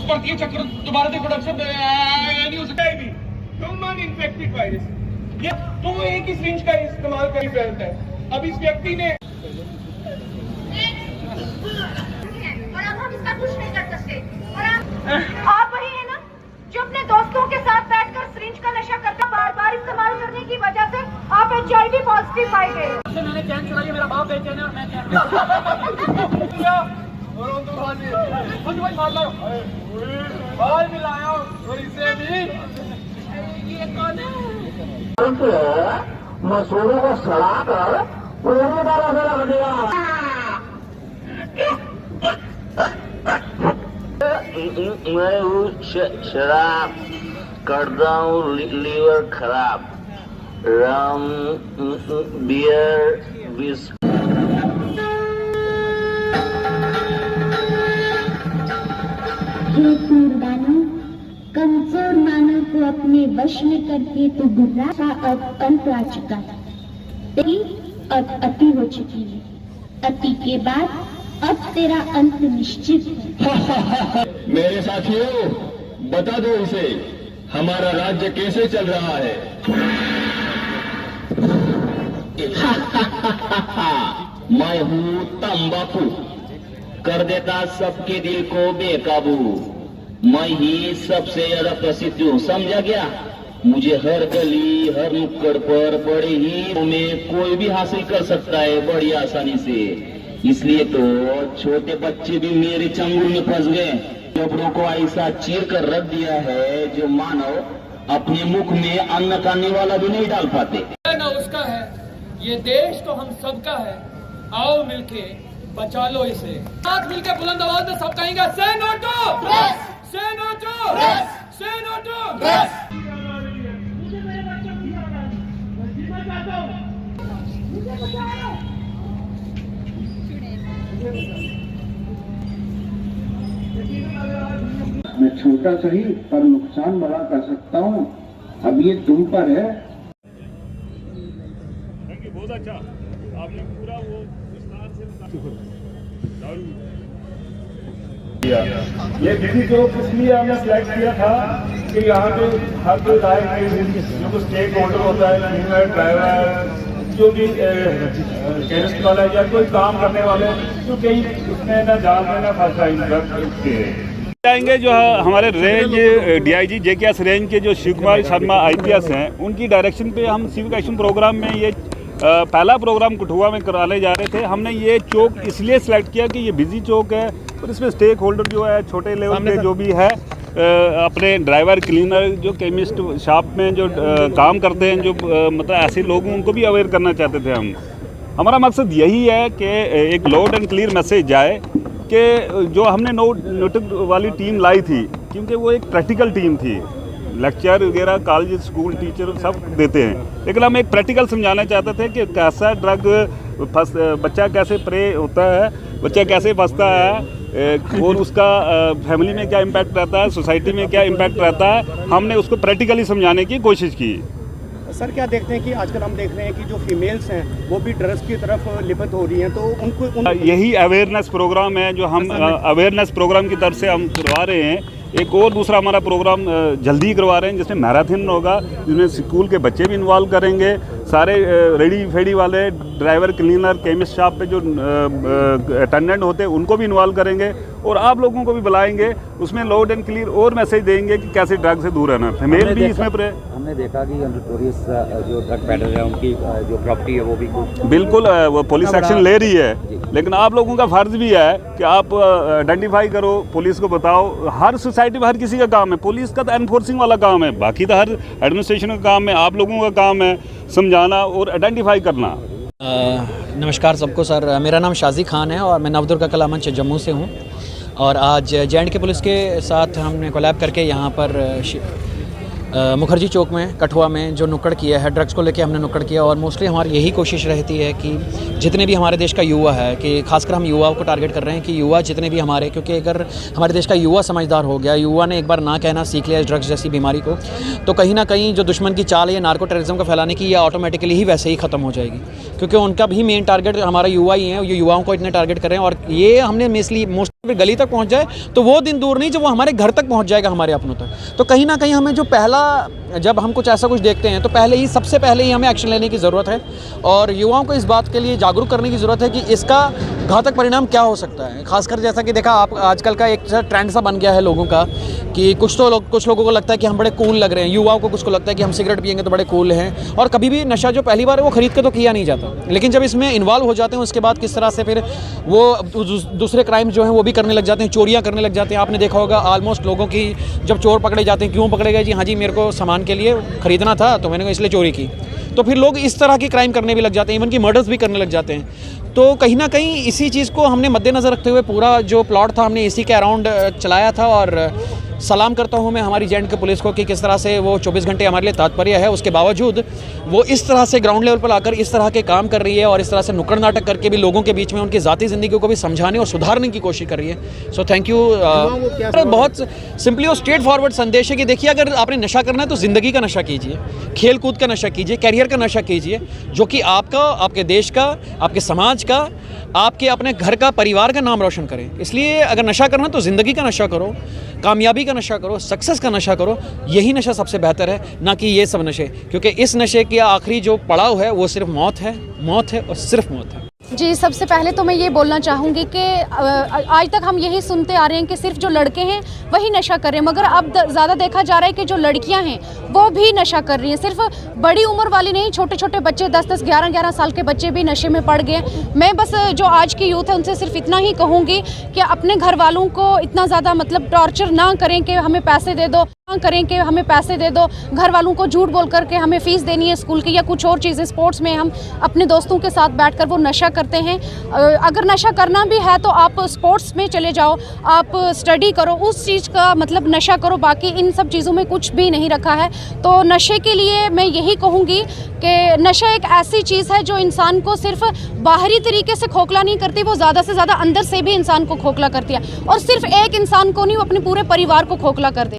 ये चक्कर दोबारा से प्रोडक्शन नहीं हो सकता है। ह्यूमन इन्फेक्टेड वायरस, ये तो एक ही सिरिंज का इस्तेमाल कर रहा है। अब इस व्यक्ति ने और अब हम इसका कुछ नहीं कर सकते। और आप वही है ना जो अपने दोस्तों के साथ बैठकर सिरिंज का नशा करते बार बार इस्तेमाल करने की वजह से आप HIV पॉजिटिव पाए गए। मैंने चैन चुराई, मेरा बाप बेचैन है और मैं चैन बाल भी लाया और इसे भी। ये कौन है? मसूरों को सड़ा कर पूरे तरह से रख दिया। मैं हूँ शराब, करता हूँ लीवर खराब, रम बियर विस्की। कमजोर मानव को अपने वश में करके तो गुर्रा का अब अंत आ चुका है। अब अति हो चुकी है। अति के बाद अब तेरा अंत निश्चित है। मेरे साथियों, बता दो इसे हमारा राज्य कैसे चल रहा है। मैं हूँ तंबाकू, कर देता सबके दिल को बेकाबू। मैं ही सबसे ज्यादा प्रसिद्ध हूँ, समझा गया। मुझे हर गली हर नुक्कड़ पर बड़े ही में कोई भी हासिल कर सकता है बड़ी आसानी से। इसलिए तो छोटे बच्चे भी मेरे चंगुल में फंस गए। कपड़ों को ऐसा चीर कर रख दिया है जो मानो अपने मुख में अन्न खाने वाला भी नहीं डाल पाते। ना उसका है, ये देश तो हम सबका है। आओ मिलके बचा लो इसे। साथ मिलकर बुलंद आवाज में सब कहेंगे से नो टू ड्रग्स, से नो टू ड्रग्स, से नो टू ड्रग्स। मैं छोटा सही पर नुकसान बड़ा कर सकता हूँ। अब ये तुम पर है। बहुत अच्छा, आपने पूरा वो विस्तार से ये दिल्ली चौक इसलिए हमने सिलेक्ट किया था कि यहाँ पे हर कोई राय जो स्टेक होल्डर होता है, क्लीनर, ड्राइवर, जो भी केमिस्ट वाला या कोई काम करने वाले, तो कहीं उसमें ना जाल में ना फंसा जाएंगे। जो हमारे रेंज DIG JKS रेंज के जो शिव कुमार शर्मा IPS हैं, उनकी डायरेक्शन पे हम सिविक एक्शन प्रोग्राम में ये पहला प्रोग्राम कठुआ में कराने जा रहे थे। हमने ये चौक इसलिए सिलेक्ट किया कि ये बिजी चौक है और इसमें स्टेक होल्डर जो है छोटे लेवल पे जो भी है अपने ड्राइवर, क्लीनर, जो केमिस्ट शॉप में जो काम करते हैं, जो मतलब ऐसे लोग उनको भी अवेयर करना चाहते थे हम। हमारा मकसद यही है कि एक लाउड एंड क्लियर मैसेज जाए कि जो हमने नोटिक वाली टीम लाई थी, क्योंकि वो एक प्रैक्टिकल टीम थी, लेक्चर वगैरह कॉलेज स्कूल टीचर सब देते हैं, लेकिन हम एक प्रैक्टिकल समझाना चाहते थे कि कैसा ड्रग बच्चा कैसे प्रे होता है, बच्चा कैसे फंसता है और उसका फैमिली में क्या इम्पैक्ट रहता है, सोसाइटी में क्या इम्पैक्ट रहता है। हमने उसको प्रैक्टिकली समझाने की कोशिश की। सर, क्या देखते हैं कि आजकल हम देख रहे हैं कि जो फीमेल्स हैं वो भी ड्रग्स की तरफ लिप्त हो रही हैं, तो यही अवेयरनेस प्रोग्राम है जो हम अवेयरनेस प्रोग्राम की तरफ से हम करवा रहे हैं। एक और दूसरा हमारा प्रोग्राम जल्दी करवा रहे हैं जिसमें मैराथन होगा, जिसमें स्कूल के बच्चे भी इन्वॉल्व करेंगे, सारे रेडी फेडी वाले ड्राइवर, क्लीनर, केमिस्ट शॉप पे जो अटेंडेंट होते हैं उनको भी इन्वॉल्व करेंगे और आप लोगों को भी बुलाएंगे। उसमें लाउड एंड क्लियर और मैसेज देंगे कि कैसे ड्रग से दूर रहना। फीमेल भी इसमें हमने देखा कि नोटोरियस जो ड्रग पेडलर है उनकी जो प्रॉपर्टी है वो भी बिल्कुल वो पुलिस एक्शन ले रही है, लेकिन आप लोगों का फर्ज भी है कि आप आइडेंटिफाई करो, पुलिस को बताओ। हर सोसाइटी में हर किसी का काम है, पुलिस का तो एनफोर्सिंग वाला काम है, बाकी तो हर एडमिनिस्ट्रेशन का काम है, आप लोगों का काम है समझाना और आइडेंटिफाई करना। नमस्कार सबको। सर, मेरा नाम शाजी खान है और मैं नवदुर्गा कला मंच जम्मू से हूँ और आज JNK पुलिस के साथ हमने कोलैब करके यहाँ पर मुखर्जी चौक में कठुआ में जो नुक्कड़ किया है, ड्रग्स को लेके हमने नुक्कड़ किया और मोस्टली हमारी यही कोशिश रहती है कि जितने भी हमारे देश का युवा है, कि खासकर हम युवाओं को टारगेट कर रहे हैं कि युवा जितने भी हमारे, क्योंकि अगर हमारे देश का युवा समझदार हो गया, युवा ने एक बार ना कहना सीख लिया ड्रग्स जैसी बीमारी को, तो कहीं ना कहीं जो दुश्मन की चाल है नार्को टेररिज्म को फैलाने की, या ऑटोमेटिकली ही वैसे ही ख़त्म हो जाएगी, क्योंकि उनका भी मेन टारगेट हमारा युवा ही है। ये युवाओं को इतने टारगेट कर रहे हैं और ये हमने मोस्ट फिर गली तक पहुंच जाए तो वो दिन दूर नहीं जब वो हमारे घर तक पहुंच जाएगा, हमारे अपनों तक। तो कहीं ना कहीं हमें जो पहला, जब हम कुछ ऐसा कुछ देखते हैं तो सबसे पहले ही हमें एक्शन लेने की ज़रूरत है और युवाओं को इस बात के लिए जागरूक करने की ज़रूरत है कि इसका घातक परिणाम क्या हो सकता है। खासकर जैसा कि देखा आप, आजकल का एक ट्रेंड सा बन गया है लोगों का कि कुछ लोगों को लगता है कि हम बड़े कूल लग रहे हैं, युवाओं को कुछ को लगता है कि हम सिगरेट पिएंगे तो बड़े कूल हैं, और कभी भी नशा जो पहली बार है वो खरीद के तो किया नहीं जाता, लेकिन जब इसमें इन्वॉल्व हो जाते हैं उसके बाद किस तरह से फिर वो दूसरे क्राइम जो हैं वो भी करने लग जाते हैं, चोरियाँ करने लग जाते हैं। आपने देखा होगा ऑलमोस्ट लोगों की, जब चोर पकड़े जाते हैं, क्यों पकड़े गए जी, हाँ जी मेरे को सामान के लिए खरीदना था तो मैंने इसलिए चोरी की, तो फिर लोग इस तरह की क्राइम करने भी लग जाते हैं, इवन की मर्डर्स भी करने लग जाते हैं। तो कहीं ना कहीं इसी चीज़ को हमने मद्देनज़र रखते हुए पूरा जो प्लॉट था हमने इसी के अराउंड चलाया था। और सलाम करता हूं मैं हमारी J&K पुलिस को कि किस तरह से वो 24 घंटे हमारे लिए तात्पर्य है, उसके बावजूद वो इस तरह से ग्राउंड लेवल पर आकर इस तरह के काम कर रही है और इस तरह से नुक्कड़ नाटक करके भी लोगों के बीच में उनकी ज़ाती ज़िंदगी को भी समझाने और सुधारने की कोशिश कर रही है। So thank you. बहुत सिंपली और स्ट्रेट फॉरवर्ड संदेश है कि देखिए, अगर आपने नशा करना है तो ज़िंदगी का नशा कीजिए, खेल कूद का नशा कीजिए, कैरियर का नशा कीजिए, जो कि आपका, आपके देश का, आपके समाज का, आपके अपने घर का, परिवार का नाम रोशन करें। इसलिए अगर नशा करना तो ज़िंदगी का नशा करो, कामयाबी का नशा करो, सक्सेस का नशा करो। यही नशा सबसे बेहतर है, ना कि ये सब नशे, क्योंकि इस नशे की आखिरी जो पड़ाव है वो सिर्फ मौत है और सिर्फ मौत है। जी, सबसे पहले तो मैं ये बोलना चाहूँगी कि आज तक हम यही सुनते आ रहे हैं कि सिर्फ जो लड़के हैं वही नशा कर रहे हैं, मगर अब ज़्यादा देखा जा रहा है कि जो लड़कियां हैं वो भी नशा कर रही हैं। सिर्फ बड़ी उम्र वाली नहीं, छोटे छोटे बच्चे 10-10, 11-11 साल के बच्चे भी नशे में पड़ गए। मैं बस जो आज की यूथ है उनसे सिर्फ इतना ही कहूँगी कि अपने घर वालों को इतना ज़्यादा मतलब टॉर्चर ना करें कि हमें पैसे दे दो, घर वालों को झूठ बोल करके हमें फ़ीस देनी है स्कूल की या कुछ और चीज़ें। स्पोर्ट्स में हम अपने दोस्तों के साथ बैठकर वो नशा करते हैं। अगर नशा करना भी है तो आप स्पोर्ट्स में चले जाओ, आप स्टडी करो, उस चीज़ का मतलब नशा करो, बाकी इन सब चीज़ों में कुछ भी नहीं रखा है। तो नशे के लिए मैं यही कहूँगी कि नशा एक ऐसी चीज़ है जो इंसान को सिर्फ बाहरी तरीके से खोखला नहीं करती, वो ज़्यादा से ज़्यादा अंदर से भी इंसान को खोखला करती है, और सिर्फ एक इंसान को नहीं, वो अपने पूरे परिवार को खोखला कर दे।